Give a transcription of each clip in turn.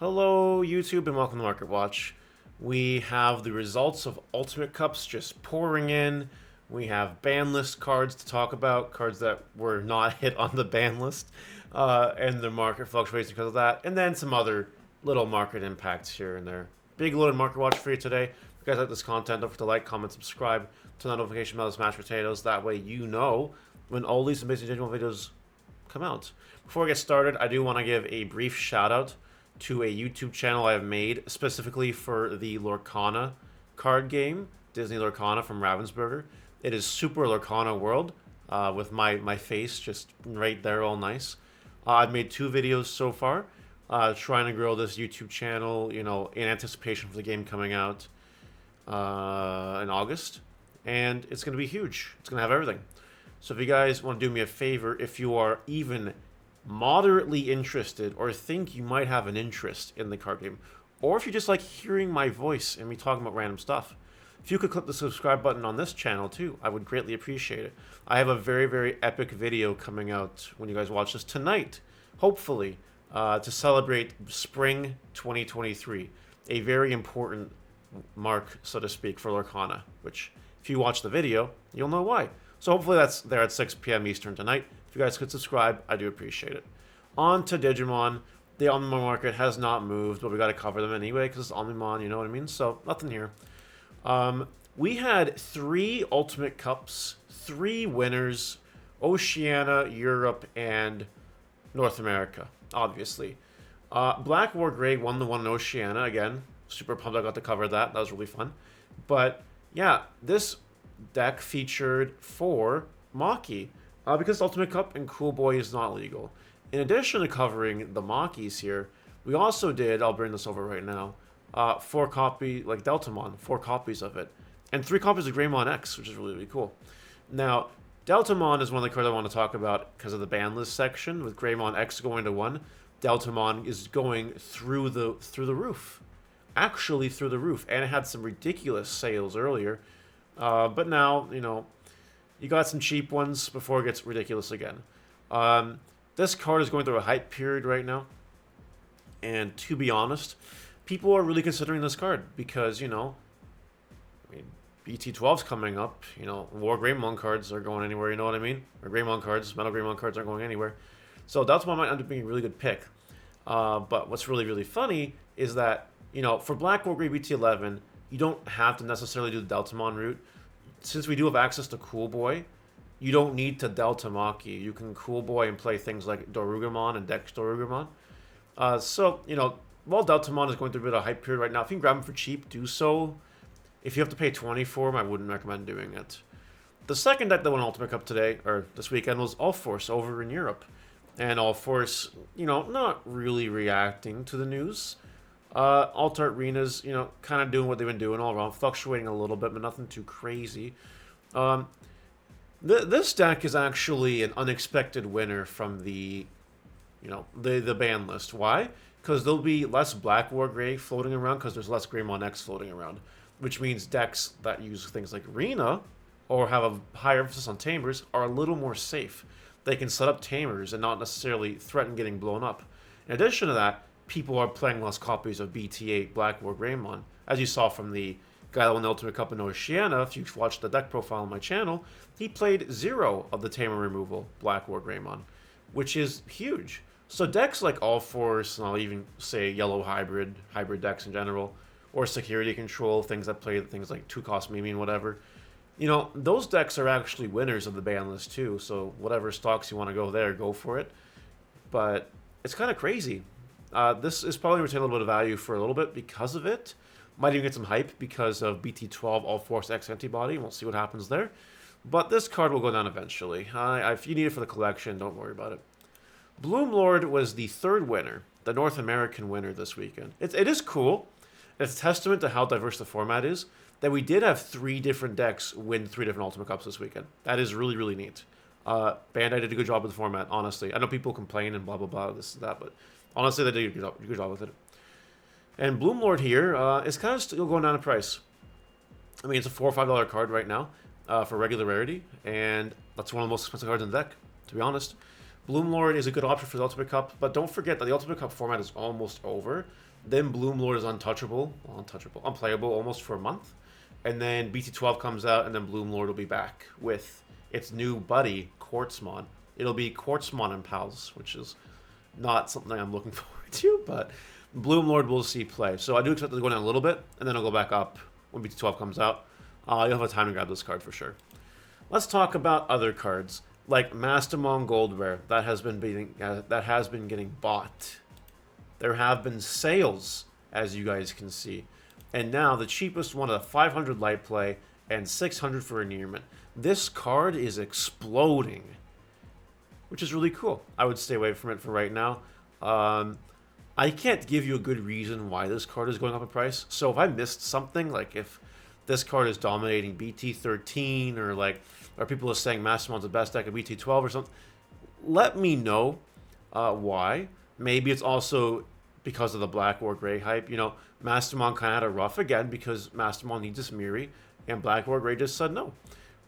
Hello YouTube and welcome to Market Watch. We have the results of Ultimate Cups just pouring in. We have ban list cards to talk about, cards that were not hit on the ban list, and the market fluctuates because of that, and then some other little market impacts here and there. Big loaded Market Watch for you today. If you guys like this content, don't forget to like, comment, subscribe, turn on notification bell, smash potatoes. That way you know when all these amazing Digimon videos come out. Before we get started, I do want to give a brief shout out to a YouTube channel I have made specifically for the Lorcana card game, Disney Lorcana from Ravensburger. It is Super Lorcana World with my face just right there, all nice. I've made 2 videos so far, trying to grow this YouTube channel, you know, in anticipation for the game coming out in August, and it's going to be huge. It's going to have everything. So if you guys want to do me a favor, if you are even moderately interested or think you might have an interest in the card game, or if you just like hearing my voice and me talking about random stuff, if you could click the subscribe button on this channel too, I would greatly appreciate it. I have a very, very epic video coming out when you guys watch this tonight, hopefully, to celebrate spring 2023, a very important mark, so to speak, for Lorcana, which if you watch the video, you'll know why. So hopefully that's there at 6 p.m. Eastern tonight. If you guys could subscribe, I do appreciate it. On to Digimon. The Omnimon market has not moved, but we got to cover them anyway because it's Omnimon, you know what I mean? So nothing here. We had 3 Ultimate Cups, 3 winners, Oceania, Europe, and North America, obviously. Black War Grey won the one in Oceania. Again, super pumped I got to cover that. That was really fun. But yeah, this deck featured 4 Maki. Because Ultimate Cup and Cool Boy is not legal. In addition to covering the Makis here, we also did, I'll bring this over right now, 4 copy, like Deltamon, 4 copies of it. And 3 copies of Greymon X, which is really, really cool. Now, Deltamon is one of the cards I want to talk about because of the ban list section, with Greymon X going to 1. Deltamon is going through the roof. Actually through the roof. And it had some ridiculous sales earlier. But now, you know, you got some cheap ones before it gets ridiculous again. This card is going through a hype period right now. And to be honest, people are really considering this card because, you know, I mean, BT12's coming up. You know, War Greymon cards are going anywhere, you know what I mean? Or Greymon cards, Metal Greymon cards aren't going anywhere. So Deltamon might end up being a really good pick. But what's really, really funny is that, you know, for Black War Grey BT11, you don't have to necessarily do the Deltamon route. Since we do have access to Cool Boy, you don't need to Delta Maki. You can Cool Boy and play things like Dorugamon and Dex Dorugamon. So, you know, while Deltamon is going through a bit of a hype period right now, if you can grab them for cheap, do so. If you have to pay 20 for them, I wouldn't recommend doing it. The second deck that won Ultimate Cup today, or this weekend, was All Force over in Europe. And All Force, you know, not really reacting to the news. Altar Arenas, you know, kind of doing what they've been doing all around, fluctuating a little bit, but nothing too crazy. This deck is actually an unexpected winner from the, you know, the ban list. Why? Because there'll be less Black War Grey floating around because there's less Greymon X floating around, which means decks that use things like Arena or have a higher emphasis on Tamers are a little more safe. They can set up Tamers and not necessarily threaten getting blown up. In addition to that, people are playing less copies of BT8 Black War Greymon. As you saw from the guy that won the Ultimate Cup in Oceania, if you've watched the deck profile on my channel, he played 0 of the Tamer removal Black War Greymon, which is huge. So decks like All Force, and I'll even say Yellow Hybrid decks in general, or Security Control, things that play things like 2-cost Mimi and whatever, you know, those decks are actually winners of the ban list too, so whatever stocks you want to go there, go for it. But it's kind of crazy. This is probably retain a little bit of value for a little bit because of it. Might even get some hype because of BT12 All Force X Antibody. We'll see what happens there. But this card will go down eventually. If you need it for the collection, don't worry about it. Bloom Lord was the 3rd winner, the North American winner this weekend. It is cool. It's a testament to how diverse the format is that we did have 3 different decks win 3 different Ultimate Cups this weekend. That is really, really neat. Bandai did a good job with the format, honestly. I know people complain and blah, blah, blah, this and that, but honestly, they did a good job with it. And Bloom Lord here is kind of still going down in price. I mean, it's a $4 or $5 card right now for regular rarity, and that's one of the most expensive cards in the deck, to be honest. Bloom Lord is a good option for the Ultimate Cup, but don't forget that the Ultimate Cup format is almost over. Then Bloom Lord is unplayable almost for a month. And then BT12 comes out, and then Bloom Lord will be back with its new buddy, Quartzmon. It'll be Quartzmon and Pals, which is not something I'm looking forward to, but Bloom Lord will see play. So I do expect it to go down a little bit, and then it'll go back up when BT12 comes out. You'll have a time to grab this card for sure. Let's talk about other cards, like Mastamon Gold Rare. That has been getting bought. There have been sales, as you guys can see. And now the cheapest one at 500 light play and 600 for Endearment. This card is exploding, which is really cool. I would stay away from it for right now. I can't give you a good reason why this card is going up in price. So if I missed something, like if this card is dominating BT13 or people are saying Mastermon's the best deck of BT12 or something, let me know why. Maybe it's also because of the black or gray hype. You know, Mastermon kind of had a rough again because Mastermon needs this Miri, and black or gray just said no.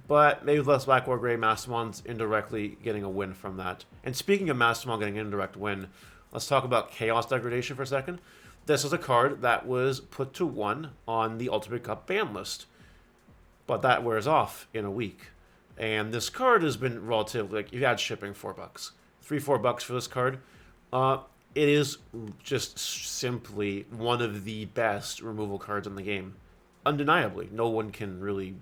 But maybe less black or gray, Mastermon's indirectly getting a win from that. And speaking of Mastermon getting an indirect win, let's talk about Chaos Degradation for a second. This is a card that was put to 1 on the Ultimate Cup ban list, but that wears off in a week. And this card has been relatively, like, you had shipping $4, $3-4 for this card. It is just simply one of the best removal cards in the game. Undeniably. No one can really,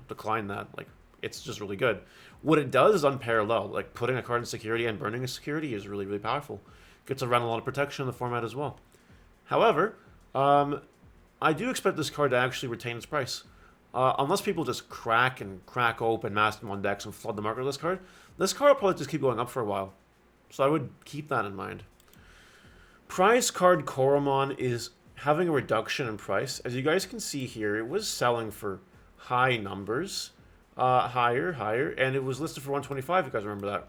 decline that. Like, it's just really good. What it does is unparalleled. Like, putting a card in security and burning a security is really, really powerful. Gets around a lot of protection in the format as well. However, I do expect this card to actually retain its price. Unless people just crack open Mastermon decks and flood the market with this card will probably just keep going up for a while. So I would keep that in mind. Prize card Koromon is having a reduction in price. As you guys can see here, it was selling for high numbers. Higher, and it was listed for 125, if you guys remember that.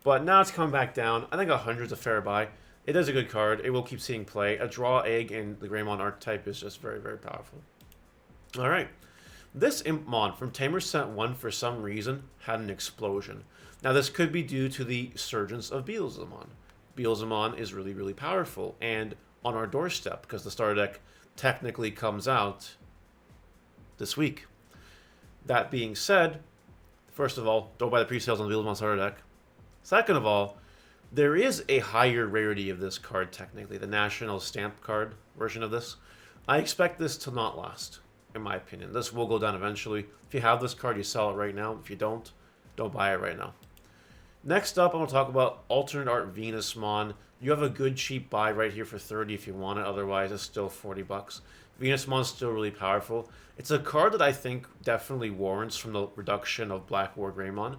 But now it's coming back down. I think 100 is a fair buy. It is a good card. It will keep seeing play. A draw egg in the Greymon archetype is just very, very powerful. Alright. This Impmon from Tamer Set 1 for some reason had an explosion. Now this could be due to the surgence of Beelzemon. Beelzemon is really, really powerful and on our doorstep because the starter deck technically comes out this week. That being said, first of all, don't buy the pre-sales on the Beelzemon starter deck. Second of all, there is a higher rarity of this card technically, the National Stamp card version of this. I expect this to not last, in my opinion. This will go down eventually. If you have this card, you sell it right now. If you don't buy it right now. Next up, I'm going to talk about Alternate Art Venusmon. You have a good cheap buy right here for 30 if you want it. Otherwise, it's still $40. Venusmon's still really powerful. It's a card that I think definitely warrants from the reduction of Black War Greymon.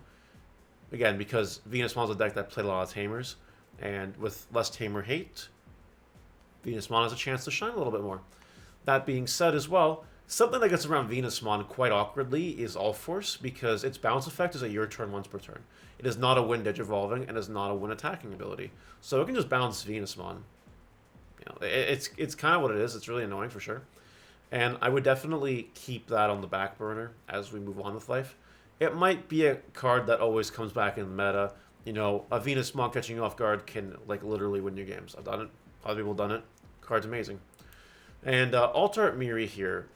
Again, because Venusmon's a deck that played a lot of Tamers. And with less Tamer hate, Venusmon has a chance to shine a little bit more. That being said as well, something that gets around Venusmon quite awkwardly is All Force, because its bounce effect is a your turn once per turn. It is not a win Digivolving, and is not a win attacking ability. So it can just bounce Venusmon. It's kind of what it is. It's really annoying for sure. And I would definitely keep that on the back burner as we move on with life. It might be a card that always comes back in the meta. A Venusmon catching you off guard can literally win you games. I've done it. A lot of people have done it. Card's amazing. And Alter Art Miri here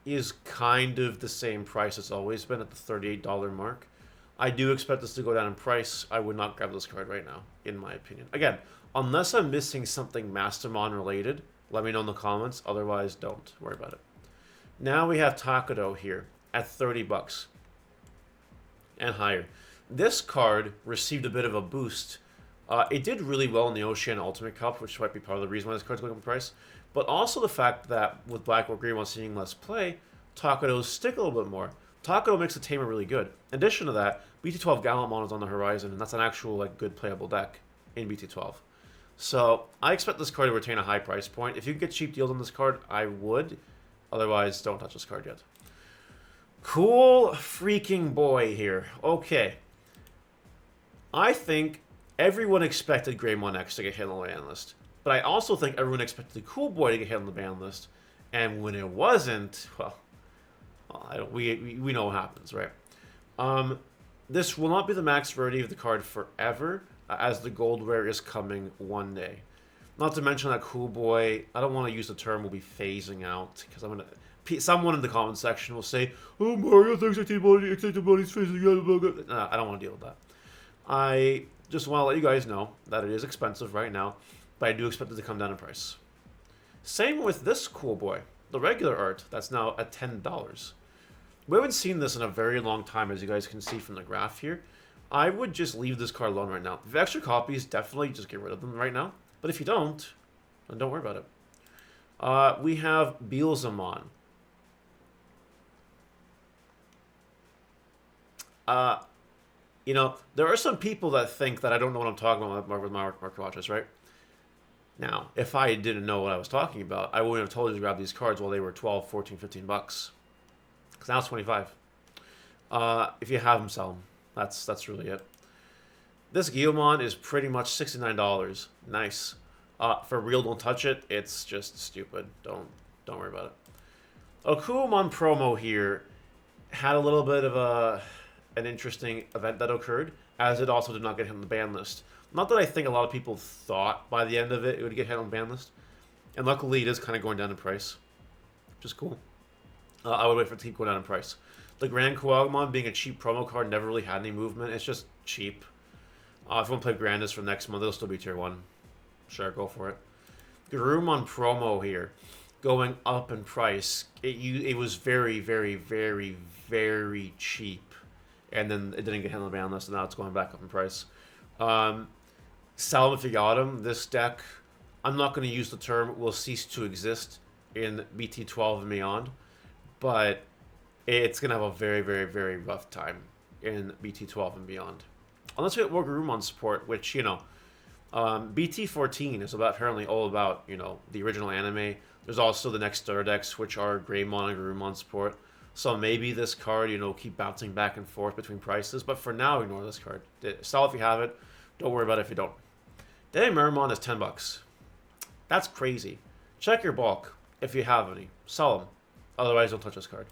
is kind of the same price it's always been at the $38 mark. I do expect this to go down in price. I would not grab this card right now, in my opinion. Again, unless I'm missing something Mastermon related, let me know in the comments. Otherwise, don't worry about it. Now we have Takudo here at $30 and higher. This card received a bit of a boost. It did really well in the Ocean Ultimate Cup, which might be part of the reason why this card's going up in price. But also the fact that with Black or Greymon seeing less play, Takudos stick a little bit more. Takudo makes the Tamer really good. In addition to that, BT12 Gallantmon is on the horizon, and that's an actual good playable deck in BT12. So I expect this card to retain a high price point. If you can get cheap deals on this card, I would. Otherwise, don't touch this card yet. Cool freaking boy here. Okay. I think everyone expected Greymon X to get hit on the ban list. But I also think everyone expected the Cool Boy to get hit on the ban list. And when it wasn't, well we know what happens, right? This will not be the max rarity of the card forever, as the gold rare is coming one day. Not to mention that Cool Boy, I don't want to use the term will be phasing out, because I'm going to... Someone in the comment section will say, oh, Mario thinks Activity's phasing out. Nah, I don't want to deal with that. I just want to let you guys know that it is expensive right now, but I do expect it to come down in price. Same with this Cool Boy, the regular art, that's now at $10. We haven't seen this in a very long time, as you guys can see from the graph here. I would just leave this card alone right now. If you have extra copies, definitely just get rid of them right now. But if you don't, then don't worry about it. We have Beelzemon. You know, there are some people that think that I don't know what I'm talking about with market watches, right? Now, if I didn't know what I was talking about, I wouldn't have told you to grab these cards while they were 12, 14, 15 bucks. Because now it's 25. If you have them, sell them. That's really it. This Guilmon is pretty much $69. Nice. For real, don't touch it. It's just stupid. Don't worry about it. Okuamon promo here had a little bit of an interesting event that occurred, as it also did not get hit on the ban list. Not that I think a lot of people thought by the end of it would get hit on the ban list. And luckily it is kind of going down in price, which is cool. I would wait for it to keep going down in price. The Grand Kuwagumon being a cheap promo card never really had any movement. It's just cheap. If you want to play Grandis for next month, it'll still be tier 1. Sure, go for it. Garurumon promo here, going up in price. It was very, very, very, very cheap. And then it didn't get hit on the ban list, and now it's going back up in price. Salvafiatum, this deck, I'm not going to use the term will cease to exist in BT12 and beyond, but it's going to have a very, very, very rough time in BT12 and beyond. Unless we get more Garurumon support, which, you know, BT14 is apparently all about, you know, the original anime. There's also the next starter decks, which are Greymon and Garurumon support. So maybe this card, you know, keep bouncing back and forth between prices. But for now, ignore this card. Sell if you have it. Don't worry about it if you don't. Meramon is $10. That's crazy. Check your bulk if you have any. Sell them. Otherwise, don't touch this card.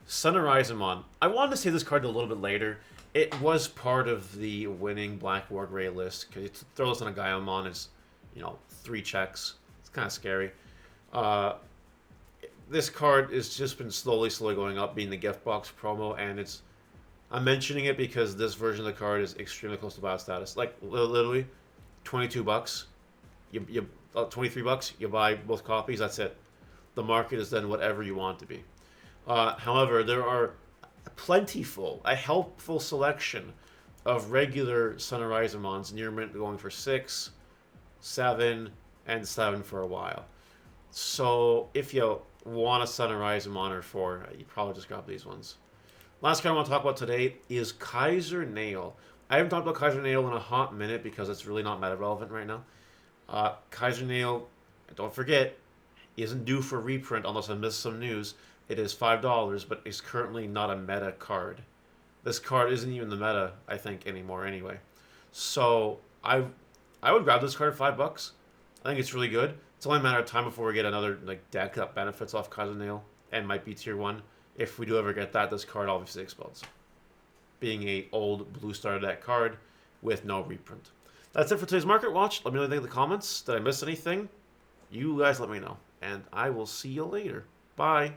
Sunhorizonmon. I wanted to say this card a little bit later. It was part of the winning Black War Gray list, because you throw this on a Gaiamon, it's, you know, 3 checks. It's kind of scary. This card has just been slowly going up, being the gift box promo, and it's... I'm mentioning it because this version of the card is extremely close to bio status. Like, literally, $22. 23 bucks, you buy both copies, that's it. The market is then whatever you want to be. However, there are a helpful selection of regular Sunhorizonmons near mint going for 6, 7, and 7 for a while. So if you want a Sunhorizonmon or 4, you probably just grab these ones. Last card I want to talk about today is Kaiser Nail. I haven't talked about Kaiser Nail in a hot minute because it's really not meta relevant right now. Kaiser Nail, don't forget, isn't due for reprint unless I missed some news. It is $5, but it's currently not a meta card. This card isn't even the meta, I think, anymore anyway. So I would grab this card at $5. I think it's really good. It's only a matter of time before we get another deck that benefits off Kaiser Nail and might be tier 1. If we do ever get that, this card obviously explodes. Being a old blue starter deck card with no reprint. That's it for today's Market Watch. Let me know in the comments. Did I miss anything? You guys let me know. And I will see you later. Bye.